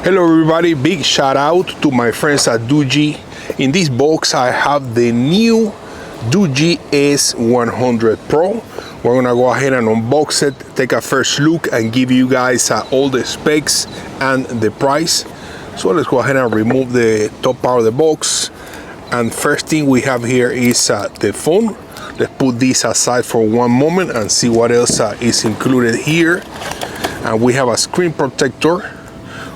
Hello everybody, big shout out to my friends at Doogee. In this box I have the new Doogee S100 Pro. We're gonna go ahead and unbox it, take a first look and give you guys all the specs and the price. So let's go ahead and remove the top part of the box. And first thing we have here is the phone. Let's put this aside for one moment and see what else is included here. And we have a screen protector,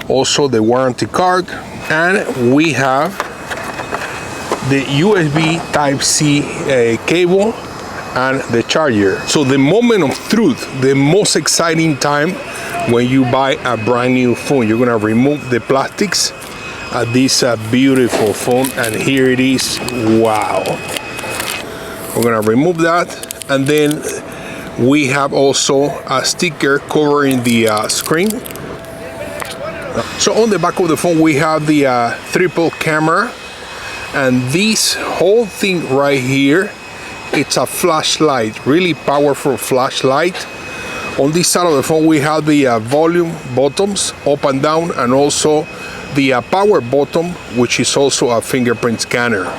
also the warranty card, and we have the USB Type-C cable and the charger. So the moment of truth, the most exciting time when you buy a brand new phone, you're gonna remove the plastics of this beautiful phone, and here it is. Wow. We're gonna remove that, and then we have also a sticker covering the screen. So on the back of the phone we have the triple camera, and this whole thing right here, it's a flashlight, really powerful flashlight. On this side of the phone we have the volume buttons up and down, and also the power button, which is also a fingerprint scanner.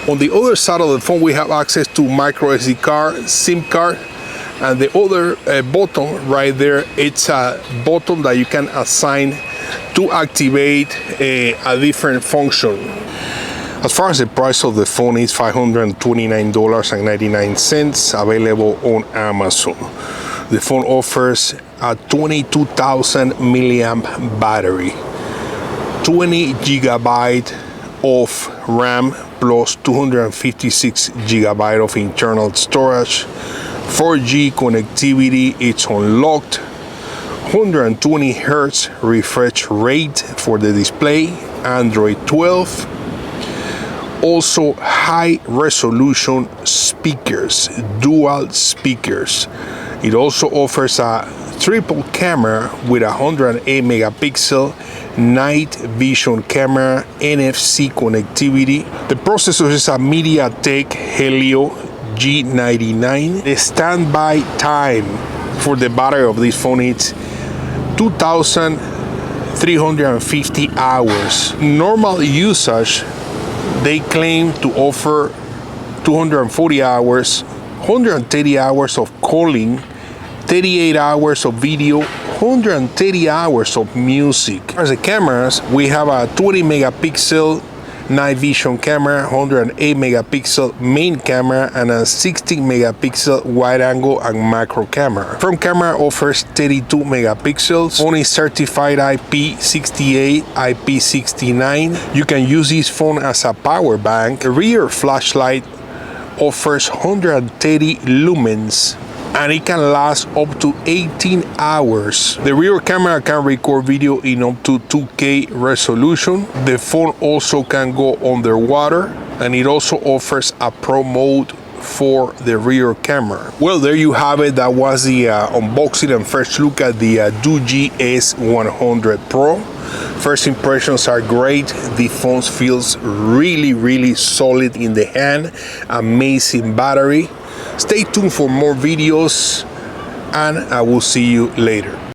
On the other side of the phone we have access to micro SD card, SIM card, and the other button right there, it's a button that you can assign to activate a different function. As far as the price of the phone is $529.99, available on Amazon. The phone offers a 22,000 milliamp battery, 20 gigabyte of RAM plus 256 gigabyte of internal storage, 4G connectivity, it's unlocked, 120 Hertz refresh rate for the display, Android 12, also high resolution speakers, dual speakers. It also offers a triple camera with 108 megapixel night vision camera, NFC connectivity. The processor is a MediaTek Helio G99. The standby time for the battery of this phone is 2,350 hours. Normal usage, they claim to offer 240 hours, 130 hours of calling, 38 hours of video, 130 hours of music. As the cameras, we have a 20 megapixel night vision camera, 108 megapixel main camera, and a 16 megapixel wide angle and macro camera. Front camera offers 32 megapixels, phone is certified IP68, IP69. You can use this phone as a power bank. The rear flashlight offers 130 lumens, and it can last up to 18 hours. The rear camera can record video in up to 2K resolution. The phone also can go underwater, and it also offers a pro mode for the rear camera. Well, there you have it. That was the unboxing and first look at the Doogee S100 Pro. First impressions are great. The phone feels really solid in the hand. Amazing battery. Stay tuned for more videos, and I will see you later.